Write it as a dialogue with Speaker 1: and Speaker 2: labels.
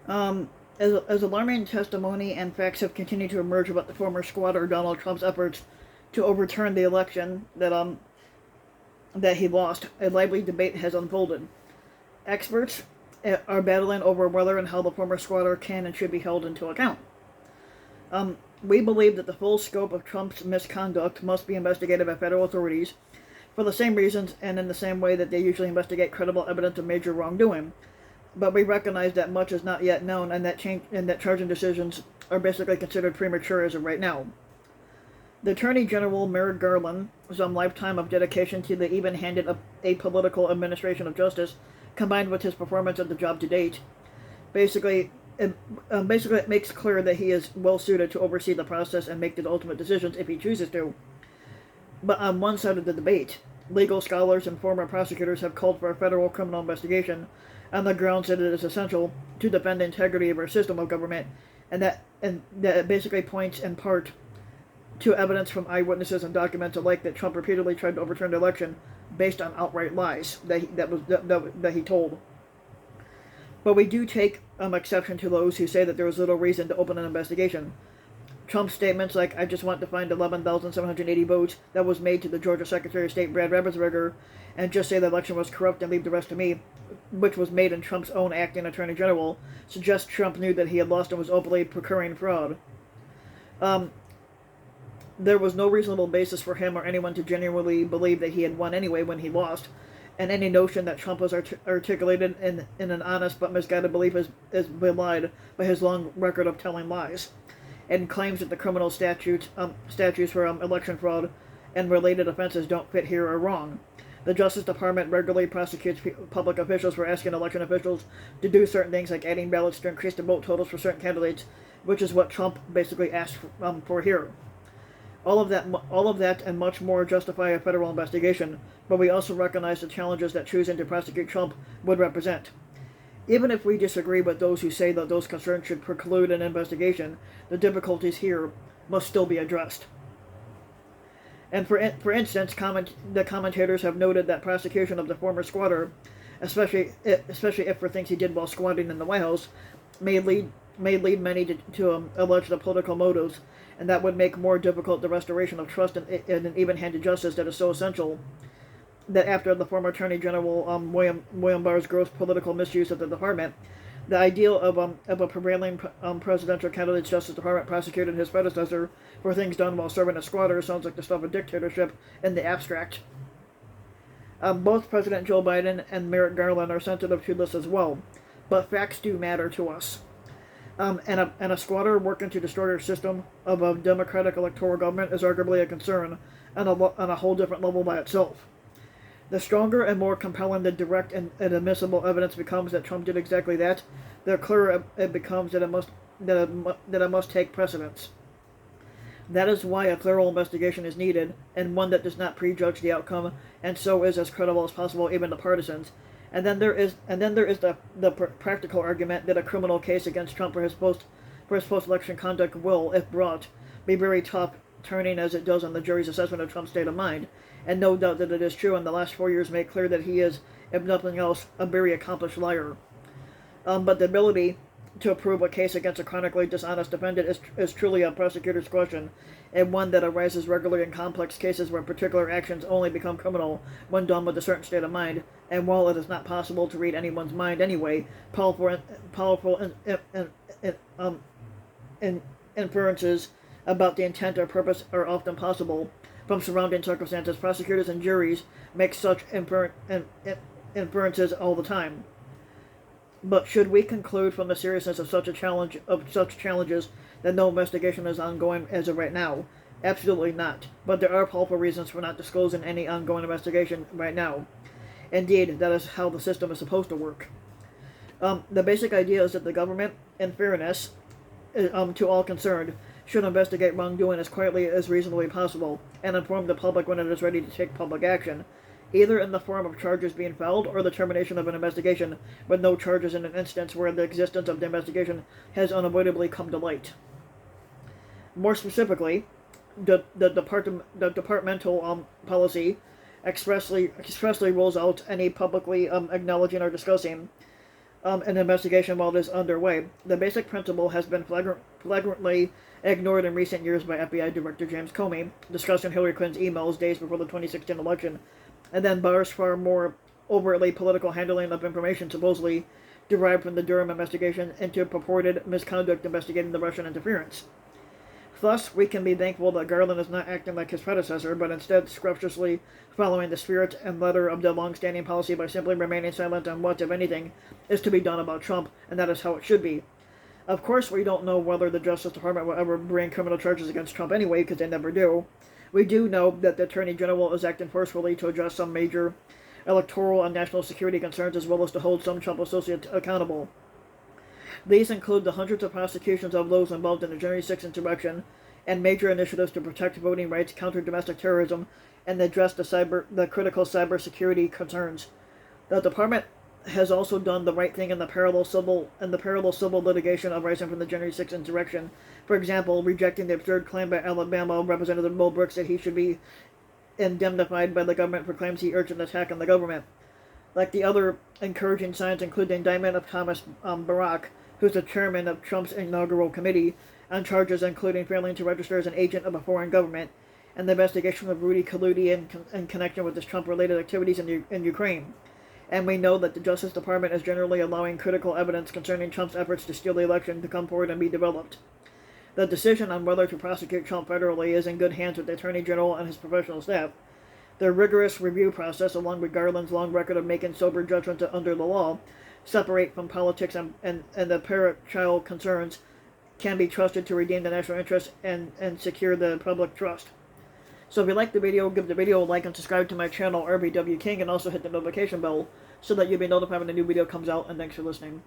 Speaker 1: Um, as alarming testimony and facts have continued to emerge about the former squatter Donald Trump's efforts to overturn the election that he lost, a lively debate has unfolded. Experts are battling over whether and how the former squatter can and should be held into account. We believe that the full scope of Trump's misconduct must be investigated by federal authorities for the same reasons and in the same way that they usually investigate credible evidence of major wrongdoing. But we recognize that much is not yet known and that charging decisions are basically considered premature as of right now. The Attorney General Merrick Garland's lifetime of dedication to the even-handed apolitical administration of justice, combined with his performance of the job to date, basically it makes clear that he is well suited to oversee the process and make the ultimate decisions if he chooses to. But on one side of the debate, legal scholars and former prosecutors have called for a federal criminal investigation on the grounds that it is essential to defend the integrity of our system of government, and that it basically points in part to evidence from eyewitnesses and documents alike that Trump repeatedly tried to overturn the election based on outright lies that he told. But we do take exception to those who say that there was little reason to open an investigation. Trump's statements like, "I just want to find 11,780 votes," that was made to the Georgia Secretary of State Brad Raffensperger, and just say the election was corrupt and leave the rest to me, which was made in Trump's own acting attorney general, suggests Trump knew that he had lost and was openly procuring fraud. Um, there was no reasonable basis for him or anyone to genuinely believe that he had won anyway when he lost, and any notion that Trump was articulated in an honest but misguided belief is belied by his long record of telling lies, and claims that the criminal statutes for election fraud and related offenses don't fit here are wrong. The Justice Department regularly prosecutes public officials for asking election officials to do certain things like adding ballots to increase the vote totals for certain candidates, which is what Trump basically asked for here. All of that, and much more justify a federal investigation, but we also recognize the challenges that choosing to prosecute Trump would represent. Even if we disagree with those who say that those concerns should preclude an investigation, the difficulties here must still be addressed. And for instance, the commentators have noted that prosecution of the former squatter, especially if for things he did while squatting in the White House, may lead many to allege the political motives, and that would make more difficult the restoration of trust in an even-handed justice that is so essential. That after the former Attorney General William Barr's gross political misuse of the department, the ideal of a prevailing presidential candidate's Justice Department prosecuting his predecessor for things done while serving as squatter sounds like the stuff of dictatorship in the abstract. Both President Joe Biden and Merrick Garland are sensitive to this as well, but facts do matter to us. And a squatter working to destroy our system of a democratic electoral government is arguably a concern on a whole different level by itself. The stronger and more compelling the direct and admissible evidence becomes that Trump did exactly that, the clearer it becomes that it must take precedence. That is why a thorough investigation is needed, and one that does not prejudge the outcome, and so is as credible as possible, even to partisans. And then there is the practical argument that a criminal case against Trump for his post-election conduct will, if brought, be very tough, turning as it does on the jury's assessment of Trump's state of mind. And no doubt that it is true, and the last 4 years make clear that he is, if nothing else, a very accomplished liar. But the ability to prove a case against a chronically dishonest defendant is truly a prosecutor's question, and one that arises regularly in complex cases where particular actions only become criminal when done with a certain state of mind. And while it is not possible to read anyone's mind anyway, powerful inferences about the intent or purpose are often possible from surrounding circumstances. Prosecutors and juries make such inferences all the time. But should we conclude from the seriousness of such challenges that no investigation is ongoing as of right now? Absolutely not. But there are powerful reasons for not disclosing any ongoing investigation right now. Indeed, that is how the system is supposed to work. The basic idea is that the government, in fairness to all concerned, should investigate wrongdoing as quietly as reasonably possible and inform the public when it is ready to take public action, either in the form of charges being filed or the termination of an investigation with no charges in an instance where the existence of the investigation has unavoidably come to light. More specifically, the departmental policy expressly rules out any publicly acknowledging or discussing an investigation while it is underway. The basic principle has been flagrantly ignored in recent years by FBI Director James Comey, discussing Hillary Clinton's emails days before the 2016 election, and then Barr's far more overtly political handling of information supposedly derived from the Durham investigation into purported misconduct investigating the Russian interference. Thus, we can be thankful that Garland is not acting like his predecessor, but instead scrupulously following the spirit and letter of the long-standing policy by simply remaining silent on what, if anything, is to be done about Trump, and that is how it should be. Of course, we don't know whether the Justice Department will ever bring criminal charges against Trump anyway, because they never do. We do know that the Attorney General is acting forcefully to address some major electoral and national security concerns, as well as to hold some Trump associates accountable. These include the hundreds of prosecutions of those involved in the January 6th insurrection and major initiatives to protect voting rights, counter domestic terrorism, and address the critical cybersecurity concerns. The department has also done the right thing in the parallel civil litigation arising from the January 6th insurrection. For example, rejecting the absurd claim by Alabama Representative Mo Brooks that he should be indemnified by the government for claims he urged an attack on the government. Like the other encouraging signs include the indictment of Thomas Barack, who's the chairman of Trump's inaugural committee, on charges including failing to register as an agent of a foreign government, and the investigation of Rudy Kaludi in connection with his Trump-related activities in Ukraine. And we know that the Justice Department is generally allowing critical evidence concerning Trump's efforts to steal the election to come forward and be developed. The decision on whether to prosecute Trump federally is in good hands with the Attorney General and his professional staff. Their rigorous review process, along with Garland's long record of making sober judgments under the law, separate from politics and the parent-child concerns, can be trusted to redeem the national interest and secure the public trust. So if you like the video, give the video a like and subscribe to my channel, RBW King, and also hit the notification bell so that you'll be notified when a new video comes out, and thanks for listening.